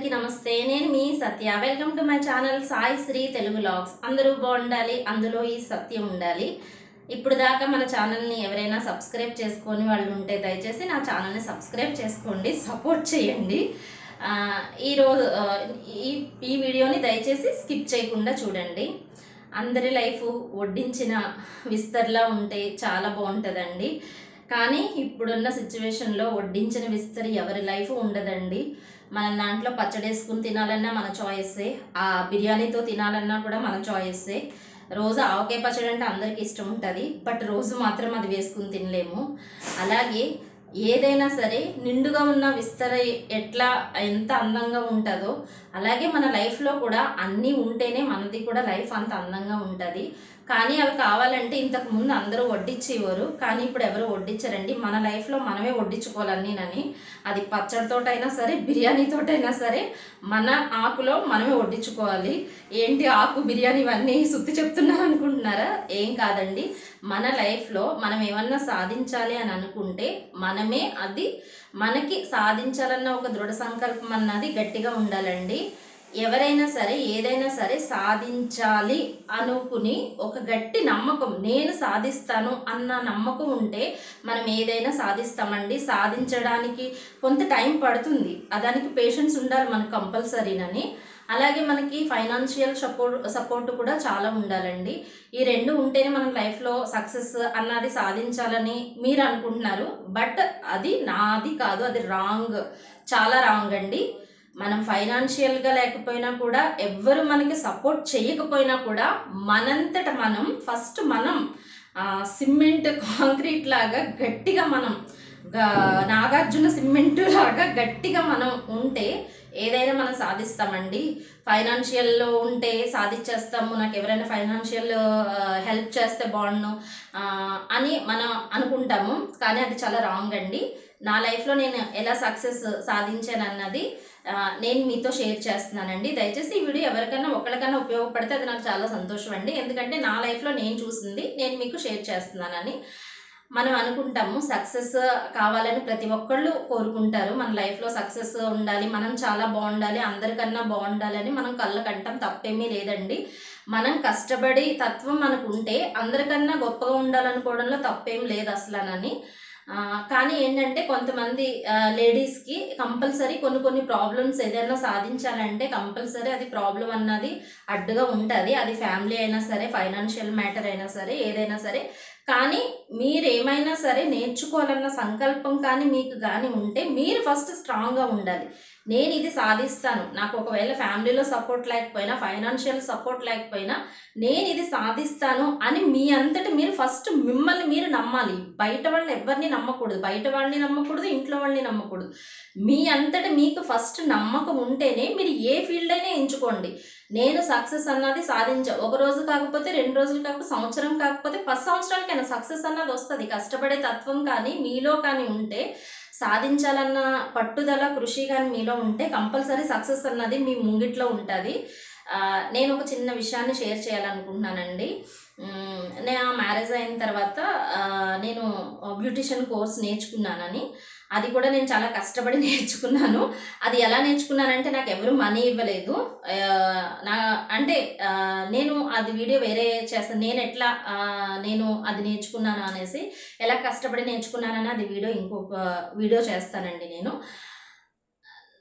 అందరికీ నమస్తే. నేను మీ Satya. Welcome to my channel Sai Sri Telugu vlogs. అందరూ బాగుండాలి, అందులో ఈ సత్యం ఉండాలి. ఇప్పుడు దాకా మన ఛానల్ని ఎవరైనా సబ్స్క్రైబ్ చేసుకొని వాళ్ళు ఉంటే దయచేసి నా ఛానల్ని సబ్స్క్రైబ్ చేసుకోండి, సపోర్ట్ చేయండి. ఈరోజు ఈ వీడియోని దయచేసి స్కిప్ చేయకుండా చూడండి. అందరి లైఫ్ వడ్డించిన విస్తర్లా ఉంటే చాలా బాగుంటుందండి. కానీ ఇప్పుడున్న సిచ్యువేషన్లో వడ్డించిన విస్తరి ఎవరి లైఫ్ ఉండదండి. మన దాంట్లో పచ్చడేసుకుని తినాలన్నా మన చాయిస్సే, ఆ బిర్యానీతో తినాలన్నా కూడా మన చాయిస్సే. రోజు ఆవకాయ పచ్చడి అంటే అందరికీ ఇష్టం ఉంటుంది, బట్ రోజు మాత్రం అది వేసుకుని తినలేము. అలాగే ఏదైనా సరే నిండుగా ఉన్న విస్తరి ఎంత అందంగా ఉంటుందో అలాగే మన లైఫ్లో కూడా అన్నీ ఉంటేనే మనది కూడా లైఫ్ అంత అందంగా ఉంటుంది. కానీ అవి కావాలంటే ఇంతకు ముందు అందరూ వడ్డించేవారు, కానీ ఇప్పుడు ఎవరు వడ్డించరండి. మన లైఫ్లో మనమే వడ్డించుకోవాలన్నీనని, అది పచ్చడితోటైనా సరే బిర్యానీతోటైనా సరే మన ఆకులో మనమే వడ్డించుకోవాలి. ఏంటి ఆకు బిర్యానీ ఇవన్నీ సుత్తి చెప్తున్నాను అనుకుంటున్నారా? ఏం కాదండి. మన లైఫ్లో మనం ఏమన్నా సాధించాలి అని అనుకుంటే మనమే అది మనకి సాధించాలన్న ఒక దృఢ సంకల్పం అన్నది గట్టిగా ఉండాలండి. ఎవరైనా సరే ఏదైనా సరే సాధించాలి అనుకుని ఒక గట్టి నమ్మకం, నేను సాధిస్తాను అన్న నమ్మకం ఉంటే మనం ఏదైనా సాధిస్తామండి. సాధించడానికి కొంత టైం పడుతుంది, దానికి పేషెన్స్ ఉండాలి మనకు కంపల్సరీనని. అలాగే మనకి ఫైనాన్షియల్ సపోర్ట్ కూడా చాలా ఉండాలండి. ఈ రెండు ఉంటేనే మనం లైఫ్లో సక్సెస్ అన్నది సాధించాలని మీరు అనుకుంటున్నారు, బట్ అది నాది కాదు, అది రాంగ్, చాలా రాంగ్ అండి. మనం ఫైనాన్షియల్గా లేకపోయినా కూడా ఎవ్వరు మనకి సపోర్ట్ చేయకపోయినా కూడా మనంతట మనం ఫస్ట్ మనం సిమెంట్ కాంక్రీట్ లాగా గట్టిగా మనం నాగార్జున సిమెంట్ లాగా గట్టిగా మనం ఉంటే ఏదైనా మనం సాధిస్తామండి. ఫైనాన్షియల్లో ఉంటే సాధించేస్తాము, నాకు ఎవరైనా ఫైనాన్షియల్ హెల్ప్ చేస్తే బాగుండు అని మనం అనుకుంటాము, కానీ అది చాలా రాంగ్ అండి. నా లైఫ్లో నేను ఎలా సక్సెస్ సాధించాను అన్నది నేను మీతో షేర్ చేస్తున్నానండి. దయచేసి ఈ వీడియో ఎవరికైనా ఒకరికైనా ఉపయోగపడితే అది నాకు చాలా సంతోషం అండి. ఎందుకంటే నా లైఫ్లో నేను చూసింది నేను మీకు షేర్ చేస్తున్నానని. మనం అనుకుంటాము సక్సెస్ కావాలని ప్రతి ఒక్కళ్ళు కోరుకుంటారు, మన లైఫ్లో సక్సెస్ ఉండాలి, మనం చాలా బాగుండాలి, అందరికన్నా బాగుండాలని మనం కళ్ళ కంటాం, తప్పేమీ లేదండి. మనం కష్టపడి తత్వం మనకు ఉంటే అందరికన్నా గొప్పగా ఉండాలనుకోవడంలో తప్పేం లేదు అసలనని. కానీ ఏంటంటే కొంతమంది లేడీస్కి కంపల్సరీ కొన్ని ప్రాబ్లమ్స్ ఏదైనా సాధించాలంటే కంపల్సరీ అది ప్రాబ్లం అన్నది అడ్డుగా ఉంటుంది. అది ఫ్యామిలీ అయినా సరే, ఫైనాన్షియల్ మ్యాటర్ అయినా సరే, ఏదైనా సరే. కానీ మీరేమైనా సరే నేర్చుకోవాలన్న సంకల్పం కానీ మీకు కానీ ఉంటే మీరు ఫస్ట్ స్ట్రాంగ్గా ఉండాలి. నేను ఇది సాధిస్తాను, నాకు ఒకవేళ ఫ్యామిలీలో సపోర్ట్ లేకపోయినా, ఫైనాన్షియల్ సపోర్ట్ లేకపోయినా నేను ఇది సాధిస్తాను అని మీ అంతటి మీరు ఫస్ట్ మిమ్మల్ని మీరు నమ్మాలి. బయట వాళ్ళని ఎవరిని నమ్మకూడదు, బయట వాళ్ళని నమ్మకూడదు, ఇంట్లో వాళ్ళని నమ్మకూడదు. మీ అంతటి మీకు ఫస్ట్ నమ్మకం ఉంటేనే మీరు ఏ ఫీల్డ్ అయినా ఎంచుకోండి. నేను సక్సెస్ అన్నది ఒక రోజు కాకపోతే, 2 రోజులు కాకపోతే, సంవత్సరం కాకపోతే 10 సంవత్సరాలకైనా సక్సెస్ అన్నది వస్తుంది. కష్టపడే తత్వం కానీ మీలో కానీ ఉంటే, సాధించాలన్న పట్టుదల కృషి కానీ మీలో ఉంటే కంపల్సరీ సక్సెస్ అన్నది మీ ముంగిట్లో ఉంటుంది. నేను ఒక చిన్న విషయాన్ని షేర్ చేయాలనుకుంటున్నానండి. నేను మ్యారేజ్ అయిన తర్వాత నేను బ్యూటిషియన్ కోర్స్ నేర్చుకున్నానని, అది కూడా నేను చాలా కష్టపడి నేర్చుకున్నాను. అది ఎలా నేర్చుకున్నానంటే నాకు ఎవరు మనీ ఇవ్వలేదు. నేను అది వీడియో వేరే చేస్తాను, నేను ఎట్లా నేను అది నేర్చుకున్నాను అనేసి, ఎలా కష్టపడి నేర్చుకున్నానని అది ఇంకొక వీడియో చేస్తానండి. నేను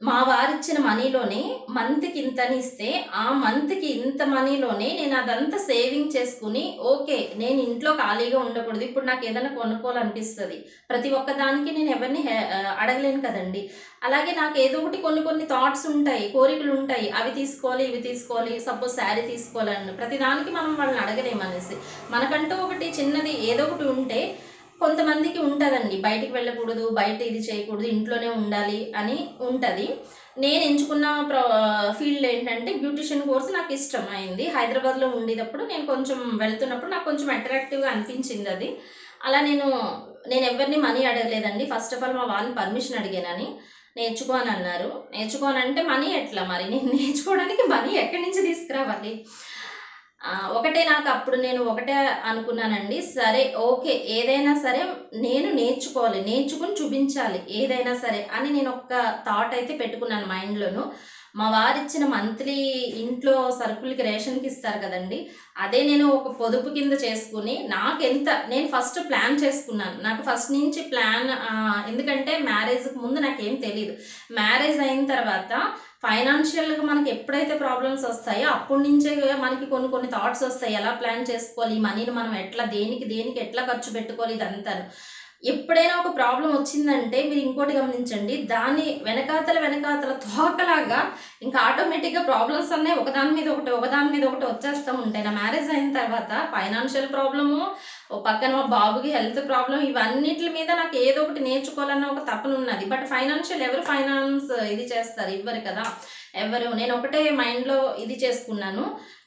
మా వారిచ్చిన మనీలోనే మంత్కి ఇంతని ఇస్తే, ఆ మంత్కి ఇంత మనీలోనే నేను అదంతా సేవింగ్ చేసుకుని, ఓకే నేను ఇంట్లో ఖాళీగా ఉండకూడదు, ఇప్పుడు నాకు ఏదైనా కొనుక్కోవాలనిపిస్తుంది, ప్రతి ఒక్కదానికి నేను ఎవరిని అడగలేను కదండి. అలాగే నాకు ఏదో ఒకటి కొన్ని థాట్స్ ఉంటాయి, కోరికలు ఉంటాయి, అవి తీసుకోవాలి ఇవి తీసుకోవాలి, సపోజ్ శారీ తీసుకోవాలని ప్రతిదానికి మనం వాళ్ళని అడగలేమనేసి, మనకంటూ ఒకటి చిన్నది ఏదో ఒకటి ఉంటే కొంతమందికి ఉంటుందండి, బయటికి వెళ్ళకూడదు, బయట ఇది చేయకూడదు, ఇంట్లోనే ఉండాలి అని ఉంటుంది. నేను ఎంచుకున్న ఫీల్డ్ ఏంటంటే బ్యూటిషియన్ కోర్స్ నాకు ఇష్టం అయింది. హైదరాబాద్లో ఉండేటప్పుడు నేను కొంచెం వెళ్తున్నప్పుడు నాకు కొంచెం అట్రాక్టివ్గా అనిపించింది అది. అలా నేను ఎవరిని మనీ అడగలేదండి. ఫస్ట్ ఆఫ్ ఆల్ మా వాళ్ళని పర్మిషన్ అడిగానని, నేర్చుకోని అన్నారు. నేర్చుకోనంటే మనీ ఎట్లా, మరి నేను నేర్చుకోవడానికి మనీ ఎక్కడి నుంచి తీసుకురావాలి? ఒకటే నాకు అప్పుడు నేను ఒకటే అనుకున్నానండి, సరే ఓకే ఏదైనా సరే నేను నేర్చుకోవాలి, నేర్చుకుని చూపించాలి ఏదైనా సరే అని నేను ఒక థాట్ అయితే పెట్టుకున్నాను మైండ్లోను. మా వారిచ్చిన మంత్లీ ఇంట్లో సరుకులకి రేషన్కి ఇస్తారు కదండి, అదే నేను ఒక పొదుపు కింద చేసుకుని నేను ఫస్ట్ ప్లాన్ చేసుకున్నాను. నాకు ఫస్ట్ నుంచి ప్లాన్, ఎందుకంటే మ్యారేజ్కి ముందు నాకేం తెలియదు. మ్యారేజ్ అయిన తర్వాత ఫైనాన్షియల్గా మనకి ఎప్పుడైతే ప్రాబ్లమ్స్ వస్తాయో అప్పటి నుంచే మనకి కొన్ని కొన్ని థాట్స్ వస్తాయి. ఎలా ప్లాన్ చేసుకోవాలి, ఈ మనీని మనం ఎట్లా దేనికి ఎట్లా ఖర్చు పెట్టుకోవాలి, ఇదంతా. ఎప్పుడైనా ఒక ప్రాబ్లం వచ్చిందంటే మీరు ఇంకోటి గమనించండి, దాని వెనకాతల తోకలాగా ఇంకా ఆటోమేటిక్గా ప్రాబ్లమ్స్ అన్నీ ఒకదాని మీద ఒకటి వచ్చేస్తూ ఉంటాయి. నా మ్యారేజ్ అయిన తర్వాత ఫైనాన్షియల్ ప్రాబ్లము, ఓ పక్కన మా బాబుకి హెల్త్ ప్రాబ్లం, ఇవన్నిటి మీద నాకు ఏదో ఒకటి నేర్చుకోవాలన్న ఒక తపన ఉన్నది. బట్ ఎవరు ఫైనాన్స్ ఇది చేస్తారు? ఇవ్వరు కదా ఎవరు. నేను ఒకటే మైండ్లో ఇది చేసుకున్నాను,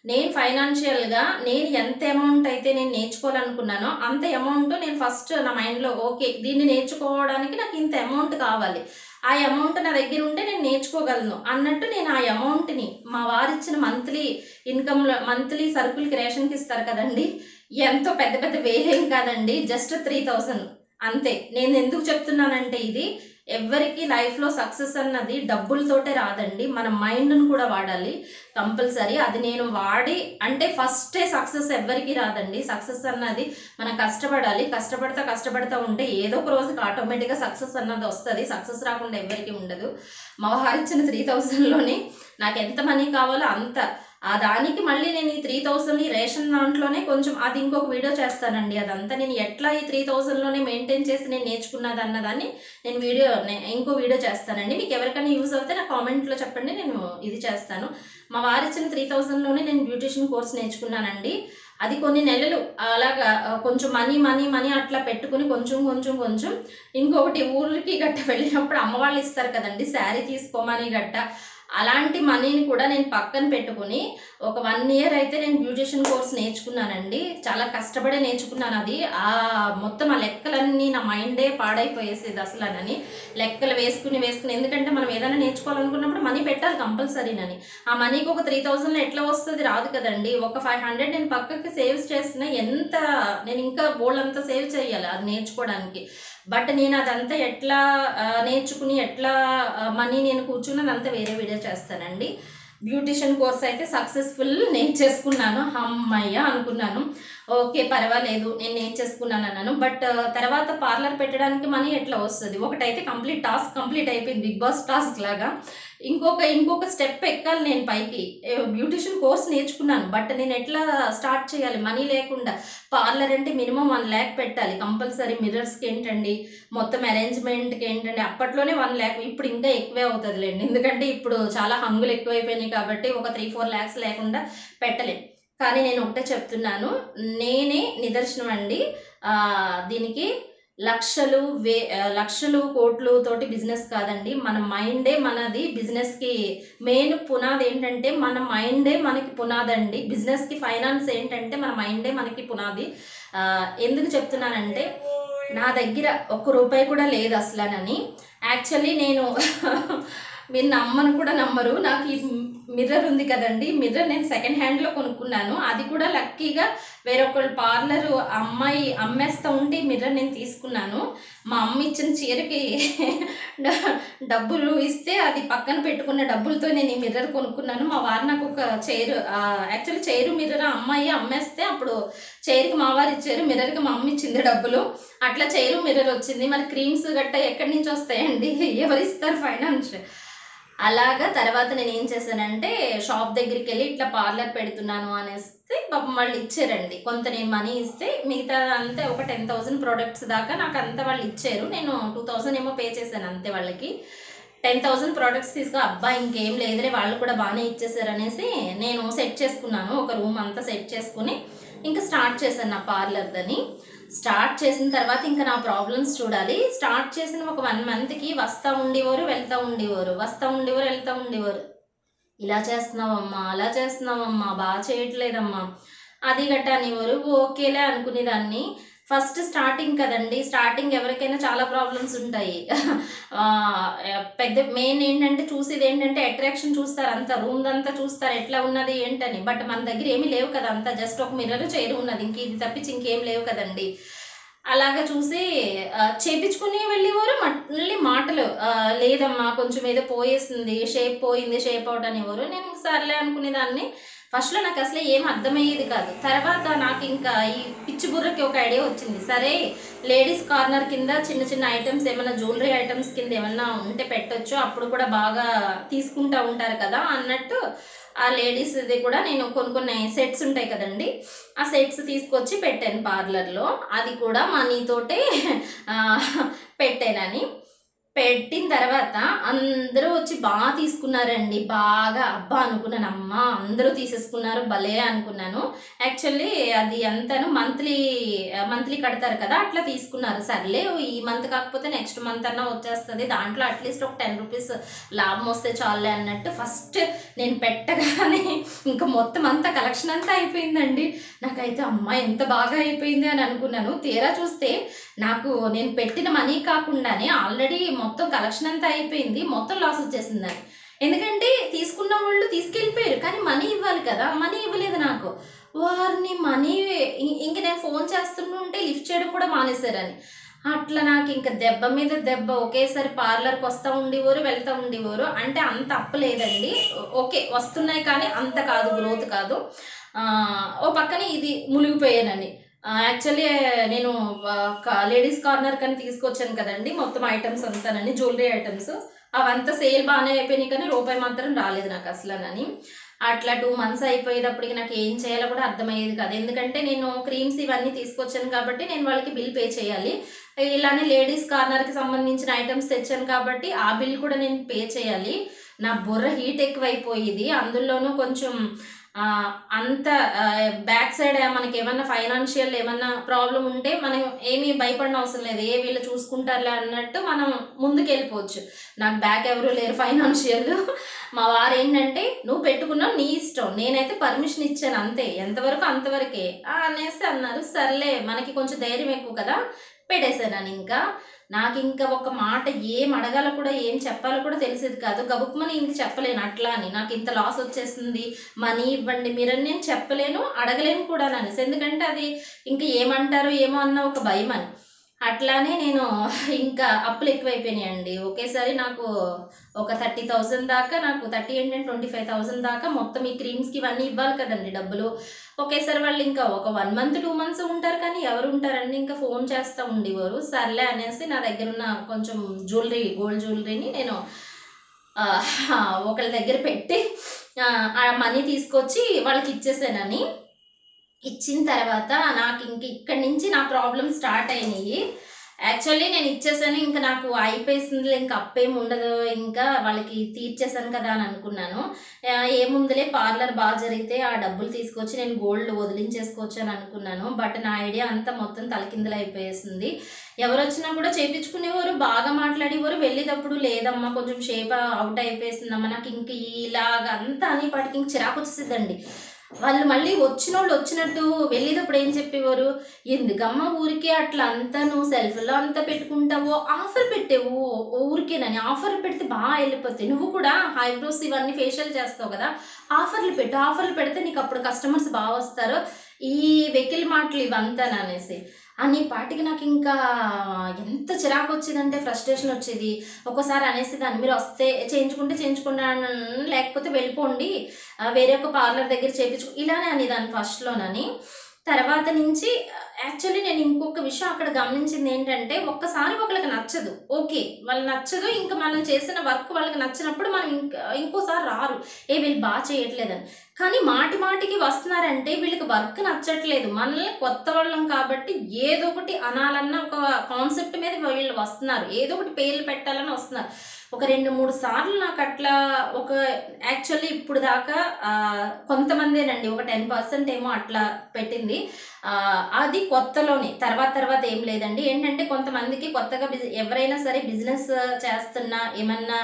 నేను ఫైనాన్షియల్గా నేను ఎంత అమౌంట్ అయితే నేను నేర్చుకోవాలనుకున్నానో అంత అమౌంట్ నేను ఫస్ట్ నా మైండ్లో, ఓకే దీన్ని నేర్చుకోవడానికి నాకు ఇంత అమౌంట్ కావాలి, ఆ అమౌంట్ నా దగ్గర ఉంటే నేను నేర్చుకోగలను అన్నట్టు నేను ఆ అమౌంట్ని మా వారిచ్చిన ఇన్కమ్లో మంత్లీ సరుకులకి రేషన్కి ఇస్తారు కదండి, ఎంతో పెద్ద పెద్ద వేలేం కాదండి, జస్ట్ 3000 అంతే. నేను ఎందుకు చెప్తున్నానంటే, ఇది ఎవరికి లైఫ్లో సక్సెస్ అన్నది డబ్బులతోటే రాదండి, మన మైండ్ను కూడా వాడాలి కంపల్సరీ. అది నేను వాడి అంటే ఫస్టే సక్సెస్ ఎవ్వరికి రాదండి. సక్సెస్ అన్నది మనం కష్టపడతా ఉంటే ఏదో ఒక రోజుకి ఆటోమేటిక్గా సక్సెస్ అన్నది వస్తుంది. సక్సెస్ రాకుండా ఎవరికి ఉండదు. మా వారు ఇచ్చిన 3000లోనే నాకు ఎంత మనీ కావాలో అంత, ఆ దానికి మళ్ళీ నేను ఈ 3000 రేషన్ దాంట్లోనే కొంచెం, అది ఇంకొక వీడియో చేస్తానండి. అదంతా నేను ఎట్లా ఈ 3000లోనే మెయింటైన్ చేసి నేను నేర్చుకున్నది అన్నదాన్ని ఇంకో వీడియో చేస్తానండి. మీకు ఎవరికైనా యూజ్ అవుతే నా కామెంట్లో చెప్పండి, నేను ఇది చేస్తాను. మా వారు ఇచ్చిన 3000లోనే నేను బ్యూటిషియన్ కోర్స్ నేర్చుకున్నానండి. అది కొన్ని నెలలు అలాగా కొంచెం మనీ అట్లా పెట్టుకుని కొంచెం ఇంకొకటి ఊరికి గట్ట వెళ్ళినప్పుడు అమ్మ వాళ్ళు ఇస్తారు కదండి శారీ తీసుకోమని గట్ట, అలాంటి మనీని కూడా నేను పక్కన పెట్టుకుని ఒక 1 year అయితే నేను బ్యూటిషియన్ కోర్స్ నేర్చుకున్నానండి. చాలా కష్టపడే నేర్చుకున్నాను. అది మొత్తం ఆ లెక్కలన్నీ నా మైండే పాడైపోయేసేది అసలనని. లెక్కలు వేసుకుని ఎందుకంటే మనం ఏదైనా నేర్చుకోవాలనుకున్నప్పుడు మనీ పెట్టాలి కంపల్సరీనని. ఆ మనీకి ఒక 3000లో ఎట్లా వస్తుంది? రాదు కదండి. ఒక 500 నేను పక్కకి సేవ్స్ చేస్తున్నా, నేను ఇంకా బోల్డ్ అంతా సేవ్ చేయాలి అది నేర్చుకోవడానికి. బట్ నేను అదంతా ఎట్లా నేర్చుకుని ఎట్లా మనీ నేను కూర్చున్నదంతా వేరే వీడియో చేస్తానండి. బ్యూటిషియన్ కోర్స్ అయితే సక్సెస్ఫుల్ నేర్చేసుకున్నాను, అమ్మయ్య అనుకున్నాను. ఓకే పర్వాలేదు నేను నేర్చేసుకున్నాను అన్నాను. బట్ తర్వాత పార్లర్ పెట్టడానికి మనీ ఎట్లా వస్తుంది? ఒకటైతే టాస్క్ కంప్లీట్ అయిపోయింది, బిగ్ బాస్ టాస్క్ లాగా. ఇంకొక స్టెప్ ఎక్కాలి నేను పైకి. బ్యూటిషియన్ కోర్స్ నేర్చుకున్నాను, బట్ నేను ఎట్లా స్టార్ట్ చేయాలి? మనీ లేకుండా. పార్లర్ అంటే మినిమం 1 lakh పెట్టాలి కంపల్సరీ. మిర్రర్స్కి ఏంటండి, మొత్తం అరేంజ్మెంట్కి ఏంటండి, అప్పట్లోనే 1 lakh. ఇప్పుడు ఇంకా ఎక్కువే అవుతుందిలేండి, ఎందుకంటే ఇప్పుడు చాలా హంగులు ఎక్కువైపోయినాయి కాబట్టి ఒక 3-4 lakhs లేకుండా పెట్టలేం. కానీ నేను ఒకటే చెప్తున్నాను, నేనే నిదర్శనం అండి. దీనికి లక్షలు కోట్లు తోటి బిజినెస్ కాదండి, మన మైండే మనది బిజినెస్కి మెయిన్ పునాది. ఏంటంటే మన మైండే మనకి పునాది అండి. బిజినెస్కి ఫైనాన్స్ ఏంటంటే మన మైండే మనకి పునాది. ఎందుకు చెప్తున్నానంటే, నా దగ్గర ₹1 కూడా లేదు అసలనని. యాక్చువల్లీ నేను మీరు నమ్మరు, నాకు ఈ మిర్రర్ ఉంది కదండి, మిర్రర్ నేను సెకండ్ హ్యాండ్లో కొనుక్కున్నాను. అది కూడా లక్కీగా వేరొకళ్ళు పార్లర్ అమ్మాయి అమ్మేస్తూ ఉంటే మిర్రర్ నేను తీసుకున్నాను. మా అమ్మ ఇచ్చిన చీరకి డబ్బులు ఇస్తే అది పక్కన పెట్టుకున్న డబ్బులతో నేను ఈ మిర్రర్ కొనుక్కున్నాను. మా వారు నాకు ఒక చైరు మిర్రర్ అమ్మాయి అమ్మేస్తే అప్పుడు చైర్కి మా వారు ఇచ్చారు, మిర్రర్కి మా అమ్మ ఇచ్చింది డబ్బులు. అట్లా చైరు మిర్రర్ వచ్చింది. మరి క్రీమ్స్ గట్ట ఎక్కడి నుంచి వస్తాయండి? ఎవరు ఇస్తారు ఫైనాన్స్? అలాగా తర్వాత నేను ఏం చేశానంటే, షాప్ దగ్గరికి వెళ్ళి ఇట్లా పార్లర్ పెడుతున్నాను అనేస్తే పాపం వాళ్ళు ఇచ్చారండి. కొంత నేను మనీ ఇస్తే మిగతా అంతే ఒక 10,000 ప్రోడక్ట్స్ దాకా నాకు అంతా వాళ్ళు ఇచ్చారు. నేను 2,000 ఏమో పే చేశాను అంతే వాళ్ళకి. 10,000 ప్రోడక్ట్స్ అబ్బా ఇంకేం లేదులే వాళ్ళు కూడా బాగానే ఇచ్చేసారు అనేసి నేను సెట్ చేసుకున్నాను. ఒక రూమ్ అంతా సెట్ చేసుకుని ఇంకా స్టార్ట్ చేశాను నా పార్లర్దని. స్టార్ట్ చేసిన తర్వాత ఇంకా నా ప్రాబ్లమ్స్ చూడాలి. స్టార్ట్ చేసిన ఒక 1 monthకి వస్తూ ఉండేవారు, వెళ్తూ ఉండేవారు. ఇలా చేస్తున్నావమ్మా, అలా చేస్తున్నావమ్మా, బాగా చేయట్లేదమ్మా, అది గట్టా అనేవారు. ఓకేలే అనుకునేదాన్ని. ఫస్ట్ స్టార్టింగ్ కదండి, స్టార్టింగ్ ఎవరికైనా చాలా ప్రాబ్లమ్స్ ఉంటాయి. మెయిన్ ఏంటంటే చూసేది ఏంటంటే అట్రాక్షన్ చూస్తారు, అంతా రూమ్ అంతా చూస్తారు ఎట్లా ఉన్నది ఏంటని. బట్ మన దగ్గర ఏమీ లేవు కదా, అంతా జస్ట్ ఒక మిర్రర్ చైర్ ఉన్నది, ఇంక ఇది తప్పించి ఇంకేం లేవు కదండి. అలాగా చూసి చేపించుకుని వెళ్ళేవారు. మళ్ళీ మాటలు లేదమ్మా కొంచెం ఏదో పోయేసింది, షేప్ పోయింది, షేప్ అవుట్ అనేవారు. నేను సర్లే అనుకునేదాన్ని. ఫస్ట్‌లో నాకసలు ఏం అర్థమయ్యేది కాదు. తర్వాత నాకింకా ఈ పిచ్చి బుర్రకి ఒక ఐడియా వచ్చింది. సరే లేడీస్ కార్నర్ కింద చిన్న చిన్న ఐటెమ్స్ ఏమన్నా జ్యువెలరీ ఐటెమ్స్ కింద ఏమన్నా ఉంటే పెట్టొచ్చు. అప్పుడు కూడా బాగా తీసుకుంటా ఉంటారు కదా అన్నట్టు ఆ లేడీస్‌ది కూడా నేను కొన్ని సెట్స్ ఉంటాయి కదండీ! ఆ సెట్స్ తీసుకొచ్చి పెట్టాను పార్లర్‌లో. అది కూడా మనీతోటే ఆహ్, పెట్టానని. పెట్టిన తర్వాత అందరూ వచ్చి తీసుకున్నారండి. బాగా అబ్బా! అనుకున్నాను. అమ్మా! అందరూ తీసేసుకున్నారు భలే అనుకున్నాను. యాక్చువల్లీ అది ఎంతను మంత్లీ కడతారు కదా! అట్లా తీసుకున్నారు. సర్లే ఈ మంత్ కాకపోతే నెక్స్ట్ మంత్ అన్నా వచ్చేస్తది. దాంట్లో అట్‌లీస్ట్ ఒక రూ. 10 లాభం వస్తే చాలులే అన్నట్టు ఫస్ట్ నేను పెట్టగానే ఇంక మొత్తం అంతా కలెక్షన్ అంతా అయిపోయిందండి. నాకైతే అమ్మా! ఎంత బాగా అయిపోయింది అని అనుకున్నాను. తీరా చూస్తే నేను పెట్టిన మనీ కాకుండానే ఆల్రెడీ మొత్తం కలెక్షన్ అంతా అయిపోయింది. మొత్తం లాస్ వచ్చేసిందండి. ఎందుకంటే తీసుకున్న వాళ్ళు తీసుకెళ్ళిపోయారు. కానీ మనీ ఇవ్వాలి కదా! మనీ ఇవ్వలేదు నాకు. వారిని మనీ ఇంక నేను ఫోన్ చేస్తుంటే లిఫ్ట్ చేయడం కూడా మానేశారని. అట్లా నాకింక దెబ్బ మీద దెబ్బ ఒకేసారి పార్లర్‌కి వస్తా ఉండేవారు, వెళ్తా ఉండేవారు. అంటే అంత అప్పు లేదండి. ఓకే. వస్తున్నాయి కానీ అంత కాదు గ్రోత్ కాదు. ఓ పక్కన ఇది మునిగిపోయానని. యాక్చువల్లీ నేను లేడీస్ కార్నర్ కని తీసుకొచ్చాను కదండీ! మొత్తం ఐటెమ్స్ అంతానని జ్యువెలరీ ఐటెమ్స్. అవంతా సేల్ బానే అయిపోయినాయి కానీ రూపాయి మాత్రం రాలేదు నాకసలనని. అట్లా 2 మంత్స్ అయిపోయేటప్పటికి నాకు ఏం చేయాలో కూడా అర్థమయ్యేది కాదు. ఎందుకంటే నేను క్రీమ్స్ ఇవన్నీ తీసుకొచ్చాను కాబట్టి నేను వాళ్ళకి బిల్ పే చేయాలి. ఇలానే లేడీస్ కార్నర్‌కి సంబంధించిన ఐటెమ్స్ తెచ్చాను కాబట్టి ఆ బిల్ కూడా నేను పే చేయాలి. నా బుర్ర హీట్ ఎక్కువైపోయేది. అందులోనూ కొంచెం అంత బ్యాక్ సైడ్ మనకేమన్నా ఫైనాన్షియల్ ఏమన్నా ప్రాబ్లమ్ ఉంటే మనం ఏమీ భయపడనవసరం లేదు. వీళ్ళు చూసుకుంటారులే అన్నట్టు మనం ముందుకెళ్ళిపోవచ్చు. నాకు బ్యాక్ ఎవరు లేరు ఫైనాన్షియల్. మా వారేంటంటే, "నువ్వు పెట్టుకున్నావు నీ ఇష్టం. నేనైతే పర్మిషన్ ఇచ్చాను అంతే. ఎంతవరకు అంతవరకే" అనేసి అన్నారు. సర్లే మనకి కొంచెం ధైర్యం ఎక్కువ కదా! పెట్టేసాననింకా. నాకింక ఒక మాట ఏం అడగాలో కూడా, ఏం చెప్పాలో కూడా తెలిసేది కాదు. గబుక్కుమని ఇంక చెప్పలేను అట్లా అని. నాకింత లాస్ వచ్చేసింది, మనీ ఇవ్వండి మీరని నేను చెప్పలేను, అడగలేను కూడాననేసి. ఎందుకంటే అది ఇంక ఏమంటారో ఏమో అన్న ఒక భయమని. అట్లానే నేను ఇంకా అప్పులెక్కువైపోయినాయండి. ఒకేసారి నాకు ఒక 30,000 దాకా 30 ఏంటంటే 25,000 దాకా మొత్తం ఈ క్రీమ్స్‌కి ఇవన్నీ ఇవ్వాలి కదండీ డబ్బులు. ఒకేసారి వాళ్ళింకా ఒక 1 మంత్, 2 మంత్స్ ఉంటారు కానీ ఎవరుంటారండి ఇంకా ఫోను చేస్తా ఉండేవారు. సర్లే అనేసి నా దగ్గరున్న కొంచెం గోల్డ్ జ్యువెలరీని నేను ఒకళ్ళ దగ్గర పెట్టి ఆ మనీ తీసుకొచ్చి వాళ్ళకిచ్చేసానని. ఇచ్చిన తర్వాత నాకింక ఇక్కడి నుంచి నా ప్రాబ్లమ్స్ స్టార్ట్ అయినియి. యాక్చువల్లీ నేను ఇచ్చేసాను. ఇంక నాకు అయిపోయేసిందిలే ఇంక అప్పేం ఉండదు. ఇంకా వాళ్ళకి తీర్చేసాను కదా అని అనుకున్నాను. ఏముందిలే పార్లర్ జరిగితే ఆ డబ్బులు తీసుకొచ్చి నేను గోల్డ్ వదిలించేసుకోవచ్చు అని అనుకున్నాను. బట్ నా ఐడియా అంతా మొత్తం తలకిందులైపోయేసింది. ఎవరొచ్చినా కూడా చేపించుకునేవారు, బాగా మాట్లాడేవారు. వెళ్ళేటప్పుడు లేదమ్మా కొంచెం షేప్ ఔట్ అయిపోయేసిందమ్మా నాకింక ఇలాగ అంతా అనేపాటికి ఇంక చిరాకొచ్చేసిద్దండి. వాళ్ళు మళ్ళీ వచ్చినోళ్ళు వచ్చినట్టు వెళ్ళేటప్పుడు ఏం చెప్పేవారు, "ఎందుకమ్మా ఊరికే అట్లా అంతా నువ్వు సెల్ఫ్‌లో అంతా పెట్టుకుంటావు, ఆఫర్ పెట్టేవు ఊరికేనని. ఆఫర్‌లు పెడితే ఎళ్ళిపోతాయి. నువ్వు కూడా ఐబ్రోస్ ఇవన్నీ ఫేషియల్ చేస్తావు కదా! ఆఫర్‌లు పెట్టు. ఆఫర్‌లు పెడితే నీకప్పుడు కస్టమర్స్ వస్తారు." ఈ వెకిలి మాటలు ఇవంతాననేసి. అని పాటికి నాకింకా ఎంత చిరాకొచ్చేదంటే ఫ్రస్ట్రేషన్ వచ్చేది. ఒక్కోసారి అనేసేదాన్ని, "మీరొస్తే చేయించుకుంటే చేయించుకోండి లేకపోతే వెళ్ళిపోండి. వేరే ఒక పార్లర్ దగ్గర ఇలానే అనేదాన్ని ఫస్ట్‌లోనని. తర్వాత నుంచి యాక్చువల్లీ నేను ఇంకొక విషయం అక్కడ గమనించిందేంటంటే, ఒక్కసారి ఒకళ్ళకి నచ్చదు. ఓకే. వాళ్ళు నచ్చదు. ఇంక మనం చేసిన వర్క్ వాళ్ళకి నచ్చినప్పుడు మనం ఇంకోసారి రారు. వీళ్ళు చేయట్లేదని. కానీ మాటి మాటికి వస్తున్నారంటే వీళ్ళకి వర్క్ నచ్చట్లేదు. మనల్ని కొత్త వాళ్ళం కాబట్టి ఏదో ఒకటి అనాలన్న ఒక కాన్సెప్ట్ మీద వీళ్ళు వస్తున్నారు. ఏదో ఒకటి పేర్లు పెట్టాలని వస్తున్నారు. ఒక 2, 3 సార్లు నాకట్లా యాక్చువల్లీ ఇప్పుడు దాకా కొంతమందేనండి. ఒక 10% ఏమో అట్లా పెట్టింది. అది కొత్తలోనే. తర్వాత ఏం లేదండి. ఏంటంటే కొంతమందికి కొత్తగా ఎవరైనా సరే బిజినెస్ చేస్తున్నా ఏమన్నా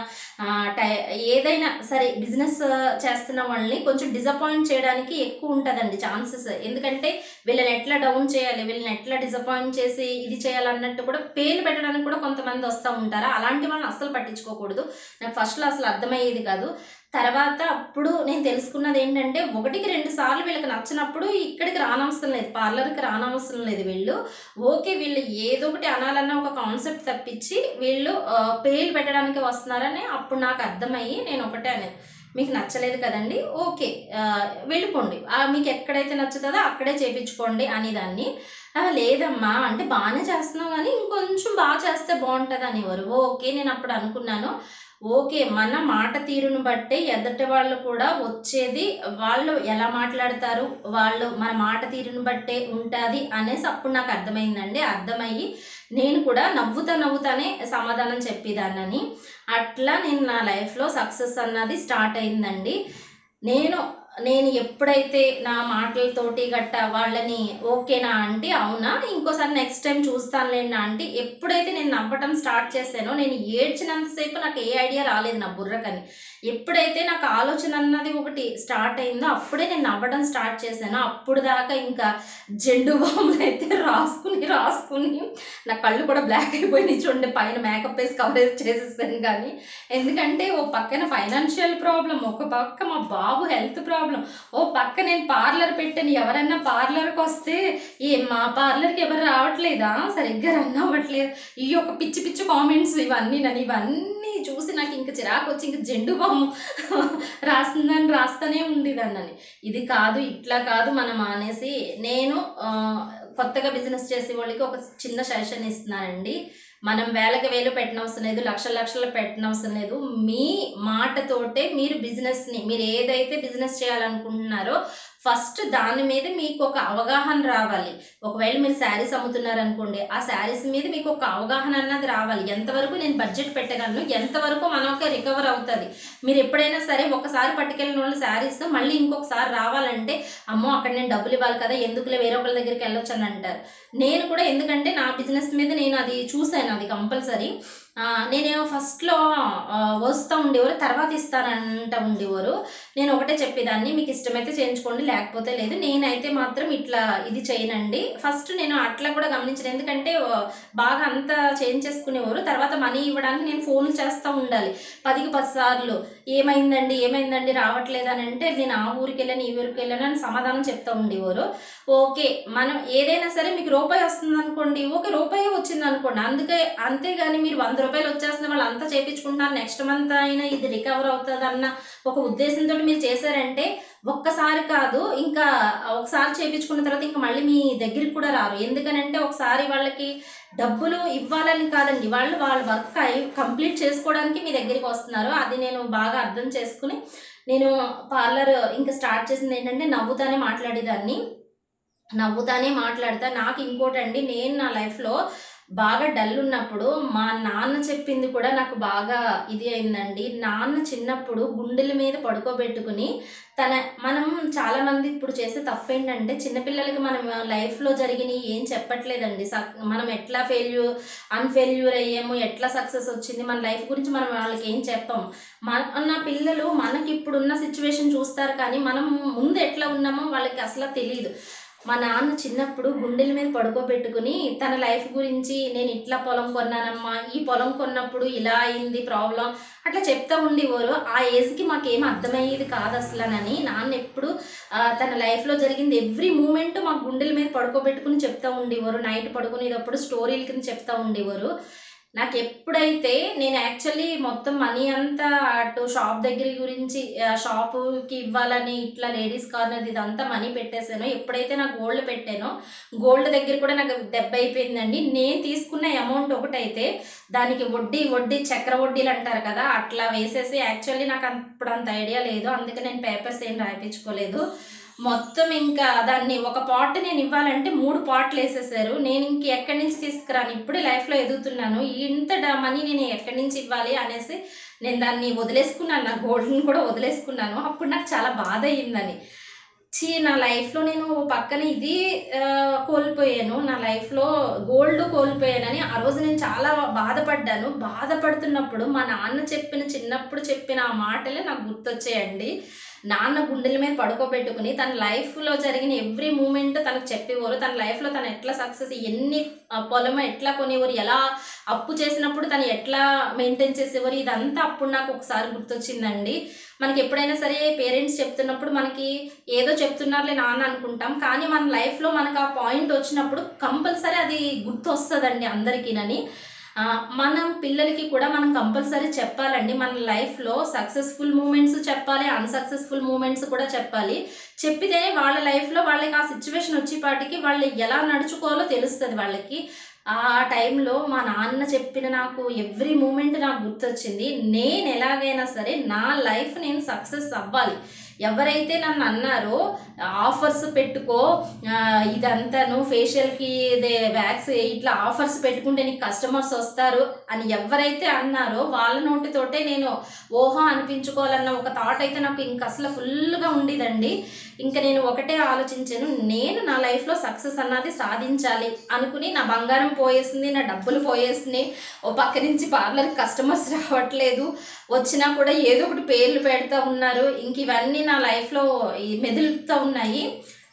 ఏదైనా సరే బిజినెస్ చేస్తున్న వాళ్ళని కొంచెం డిసప్పాయింట్ చేయడానికి ఎక్కువుంటదండి ఛాన్సెస్. ఎందుకంటే వీళ్ళని ఎట్లా డౌన్ చేయాలి, వీళ్ళని ఎట్లా డిసప్పాయింట్ చేసి ఇది చేయాలన్నట్టు కూడా పేర్లు పెట్టడానికి కూడా కొంతమంది వస్తా ఉంటారు. అలాంటి వాళ్ళని అస్సలు పట్టించుకోకూడదు. నాకు ఫస్ట్‌లో అసలు అర్థమయ్యేది కాదు. తర్వాత అప్పుడు నేను తెలుసుకున్నది ఏంటంటే, ఒకటికి 2 సార్లు వీళ్ళకి నచ్చనప్పుడు ఇక్కడికి రానవసరం లేదు. పార్లర్‌కి రానవసరం లేదు వీళ్ళు. ఓకే. వీళ్ళు ఏదో ఒకటి అనాలన్న ఒక కాన్సెప్ట్ తప్పించి వీళ్ళు పేర్లు పెట్టడానికి వస్తున్నారని అప్పుడు నాకు అర్థమయ్యి నేను ఒకటే అనేది. మీకు నచ్చలేదు కదండీ! ఓకే. వెళ్ళిపోండి. మీకు ఎక్కడైతే నచ్చుతదో అక్కడే చేపించుకోండి అనేదాన్ని. లేదమ్మా అంటే బానే చేస్తున్నావు గానీ ఇంకొంచెం చేస్తే బావుంటది అనేవారు. ఓకే. నేనప్పుడు అనుకున్నాను. ఓకే. మన మాట తీరును బట్టే ఎదుటి వాళ్ళు కూడా వచ్చేది. వాళ్ళు ఎలా మాట్లాడతారు, వాళ్ళు మన మాట తీరును బట్టే ఉంటాది అనేసి అప్పుడు నాకు అర్థమైందండి. అర్థమయ్యి నేను కూడా నవ్వుతానే సమాధానం చెప్పేదాన్నని. అట్లా నేను నా లైఫ్‌లో సక్సెస్ అన్నది స్టార్ట్ అయిందండి. నేను నేను ఎప్పుడైతే నా మాటలతోటి గట్టా వాళ్ళని ఓకేనా ఆంటీ, అవునా, ఇంకోసారి నెక్స్ట్ టైమ్ చూస్తానులేండి ఆంటీ, ఎప్పుడైతే నేను నవ్వటం స్టార్ట్ చేశానో, నేను ఏడ్చినంత సేపు నాకు ఏ ఐడియా రాలేదు నా బుర్రకని. ఎప్పుడైతే నాకు ఆలోచన అన్నది ఒకటి స్టార్ట్ అయిందో అప్పుడే నేను నవ్వడం స్టార్ట్ చేశాను. అప్పుడు దాకా ఇంకా జెండు బాంబులైతే రాసుకుని నా కళ్ళు కూడా బ్లాక్ అయిపోయినాయి చూడండి. పైన మేకప్ వేసి కవరేజ్ చేసేసాను కానీ. ఎందుకంటే ఓ పక్కన ఫైనాన్షియల్ ప్రాబ్లమ్, ఒక పక్క మా బాబు హెల్త్ ప్రాబ్లం, ఓ పక్క నేను పార్లర్ పెట్టాను. ఎవరన్నా పార్లర్కి వస్తే మా పార్లర్కి ఎవరు రావట్లేదా, సరిగ్గా రన్ అవ్వట్లేదు, ఈ యొక్క పిచ్చి పిచ్చి కామెంట్స్ ఇవన్నీ చూసి నాకు ఇంక చిరాకు వచ్చి ఇంక జెండు బాము రాస్తానే ఉండేదాన్ని. ఇది కాదు, ఇట్లా కాదు మనం అనేసి నేను కొత్తగా బిజినెస్ చేసే వాళ్ళకి ఒక చిన్న సజెషన్ ఇస్తున్నానండి. మనం వేలకు వేలు పెట్టనవసరం లేదు, లక్షలు పెట్టనవసరం లేదు. మీ మాటతోటే మీరు బిజినెస్‌ని, మీరు ఏదైతే బిజినెస్ చేయాలనుకుంటున్నారో ఫస్ట్ దాని మీద మీకు ఒక అవగాహన రావాలి. ఒకవేళ మీరు శారీస్ అమ్ముతున్నారనుకోండి, ఆ శారీస్ మీద మీకు ఒక అవగాహన అన్నది రావాలి. ఎంతవరకు నేను బడ్జెట్ పెట్టగలను, ఎంతవరకు మనకు రికవర్ అవుతది. మీరు ఎప్పుడైనా సరే ఒకసారి పట్టుకెళ్ళినోళ్ళు శారీస్ మళ్ళీ ఇంకొకసారి రావాలంటే, అమ్మో అక్కడ నేను డబ్బులు ఇవ్వాలి కదా, ఎందుకులే వేరే ఒకళ్ళ దగ్గరికి వెళ్ళొచ్చని అంటారు. నేను కూడా ఎందుకంటే నా బిజినెస్ మీద నేను అది చూసాను, అది కంపల్సరీ. నేనేమో ఫస్ట్‌లో వస్తా ఉండేవారు, తర్వాత ఇస్తానంట ఉండేవారు. నేను ఒకటే చెప్పేదాన్ని, మీకు ఇష్టమైతే చేయించుకోండి, లేకపోతే లేదు. నేనైతే మాత్రం ఇట్లా ఇది చేయనండి. ఫస్ట్ నేను అట్లా కూడా గమనించను. ఎందుకంటే బాగా అంతా చేయించేసుకునేవారు. తర్వాత మనీ ఇవ్వడానికి నేను ఫోన్లు చేస్తూ ఉండాలి 10కి 10 సార్లు. ఏమైందండి రావట్లేదని అంటే, నేను ఆ ఊరికెళ్ళాను, ఈ ఊరికెళ్ళాను అని సమాధానం చెప్తూ ఉండేవారు. ఓకే. మనం ఏదైనా సరే మీకు రూపాయి వస్తుందనుకోండి, ఓకే, రూపాయే వచ్చిందనుకోండి. అంతేగాని మీరు రూ. 100 వచ్చేస్తుంది, వాళ్ళు అంతా చేపించుకుంటున్నారు, నెక్స్ట్ మంత్ అయినా ఇది రికవర్ అవుతదన్న ఒక ఉద్దేశంతోటి మీరు చేశారంటే, ఒక్కసారి కాదు ఇంకా ఒకసారి చేపించుకున్న తర్వాత ఇంక మళ్ళీ మీ దగ్గరికి కూడా రారు. ఎందుకనంటే ఒకసారి వాళ్ళకి డబ్బులు ఇవ్వాలని కాదండి, వాళ్ళ వర్క్ కంప్లీట్ చేసుకోవడానికి మీ దగ్గరికి వస్తున్నారు. అది నేను బాగా అర్థం చేసుకుని నేను పార్లర్ ఇంక స్టార్ట్ చేసిందేంటంటే నవ్వుతానే మాట్లాడతా. నాకు ఇంకోటండి, నేను నా లైఫ్‌లో బాగా డల్ ఉన్నప్పుడు మా నాన్న చెప్పింది కూడా నాకు బాగా ఇది అయిందండి. నాన్న చిన్నప్పుడు గుండెల మీద పడుకోబెట్టుకుని మనం చాలామంది ఇప్పుడు చేసే తప్పేంటంటే, చిన్న పిల్లలకి మనం లైఫ్‌లో జరిగినయి ఏం చెప్పట్లేదండి. మనం ఎట్లా అన్‌ఫెయిల్యూర్ అయ్యాము, ఎట్లా సక్సెస్ వచ్చింది, మన లైఫ్ గురించి మనం వాళ్ళకి ఏం చెప్పము. మన పిల్లలు మనకిప్పుడున్న సిట్యుయేషన్ చూస్తారు కానీ, మనం ముందు ఎట్లా ఉన్నామో వాళ్ళకి అసల తెలీదు. మా నాన్న చిన్నప్పుడు గుండెల మీద పడుకోబెట్టుకుని తన లైఫ్ గురించి, నేను ఇట్లా పొలం కొన్నానమ్మా, ఈ పొలం కొన్నప్పుడు ఇలా అయింది ప్రాబ్లం, అట్లా చెప్తా ఉండేవారు. ఆ ఏజ్‌కి మాకేం అర్థమయ్యేది కాదసలనని నాన్న ఎప్పుడు తన లైఫ్‌లో జరిగింది ఎవ్రీ మూమెంట్ మా గుండెల మీద పడుకోబెట్టుకుని చెప్తా ఉండేవారు. నైట్ పడుకునేటప్పుడు స్టోరీల కింద చెప్తా ఉండేవారు. నాకెప్పుడైతే నేను యాక్చువల్లీ మొత్తం మనీ అంతా అటు షాప్ దగ్గర గురించి, షాపుకి ఇవ్వాలని ఇట్లా లేడీస్ కార్నర్ ఇదంతా మనీ పెట్టేసానో, ఎప్పుడైతే నా గోల్డ్ పెట్టానో, గోల్డ్ దగ్గర కూడా నాకు దెబ్బయిపోయిందండి. నేను తీసుకున్న అమౌంట్ ఒకటైతే దానికి వడ్డీ చక్ర వడ్డీలు అంటారు కదా, అట్లా వేసేసి, యాక్చువల్లీ నాకు అప్పుడు అంత ఐడియా లేదు. అందుకే నేను పేపర్స్ ఏం రాయించుకోలేదు. మొత్తం ఇంకా దాన్ని ఒక పాట్ నేను ఇవ్వాలంటే 3 పాట్లు వేసేసారు. నేను ఇంక ఎక్కడి నుంచి తీసుకురాను, ఇప్పుడే లైఫ్‌లో ఎదుగుతున్నాను, ఇంత మనీ నేను ఎక్కడి నుంచి ఇవ్వాలి అనేసి నేను దాన్ని వదిలేసుకున్నాను. నా గోల్డ్‌ని కూడా వదిలేసుకున్నాను. అప్పుడు నాకు చాలా బాధ అయిందని. నా లైఫ్‌లో నేను పక్కన ఇది కోల్పోయాను. నా లైఫ్‌లో గోల్డ్ కోల్పోయానని ఆ రోజు నేను చాలా బాధపడ్డాను. బాధపడుతున్నప్పుడు మా నాన్న చిన్నప్పుడు చెప్పిన ఆ మాటలే నాకు గుర్తొచ్చాయండి. నాన్న గుండెల మీద పడుకోబెట్టుకుని తన లైఫ్‌లో జరిగిన ఎవ్రీ మూమెంట్ తనకు చెప్పేవారు. తన లైఫ్‌లో తను ఎట్లా సక్సెస్, ఎన్ని పొలం ఎట్లా కొనేవారు, ఎలా అప్పు చేసినప్పుడు తను ఎట్లా మెయింటైన్ చేసేవారు, ఇదంతా అప్పుడు నాకు ఒకసారి గుర్తొచ్చిందండి. మనకి ఎప్పుడైనా సరే పేరెంట్స్ చెప్తున్నప్పుడు మనకి ఏదో చెప్తున్నారులే నాన్న అనుకుంటాం, కానీ మన లైఫ్లో మనకు ఆ పాయింట్ వచ్చినప్పుడు కంపల్సరీ అది గుర్తొస్తుందండి అందరికీనని. మనం పిల్లలకి కూడా మనం కంపల్సరీ చెప్పాలండి. మన లైఫ్లో సక్సెస్ఫుల్ మూమెంట్స్ చెప్పాలి, అన్సక్సెస్ఫుల్ మూమెంట్స్ కూడా చెప్పాలి. చెప్పితేనే వాళ్ళ లైఫ్లో వాళ్ళకి ఆ సిచ్యువేషన్ వచ్చేపాటికి వాళ్ళు ఎలా నడుచుకోవాలో తెలుస్తుంది వాళ్ళకి. ఆ టైంలో మా నాన్న చెప్పిన నాకు ఎవ్రీ మూమెంట్ నాకు గుర్తొచ్చింది. నేను ఎలాగైనా సరే నా లైఫ్ నేను సక్సెస్ అవ్వాలి. ఎవరైతే నన్ను అన్నారో ఆఫర్స్ పెట్టుకో, ఇదంతాను ఫేషియల్కి ఇదే వ్యాక్స్ ఇట్లా ఆఫర్స్ పెట్టుకుంటే నీకు కస్టమర్స్ వస్తారు అని ఎవరైతే అన్నారో వాళ్ళ నోటితోటే నేను ఓహో అనిపించుకోవాలన్న ఒక థాట్ అయితే నాకు ఇంక అసలు ఫుల్గా ఉండేదండి. ఇంకా నేను ఒకటే ఆలోచించాను, నేను నా లైఫ్లో సక్సెస్ అన్నది సాధించాలి అనుకుని. నా బంగారం పోయేసింది, నా డబ్బులు పోయేసినాయి, ఓ పక్క నుంచి పార్లర్కి కస్టమర్స్ రావట్లేదు, వచ్చినా కూడా ఏదో ఒకటి పేర్లు పెడతా ఉన్నారు. ఇంక ఇవన్నీ నా లైఫ్లో మెదులుతూ ఉన్నాయి.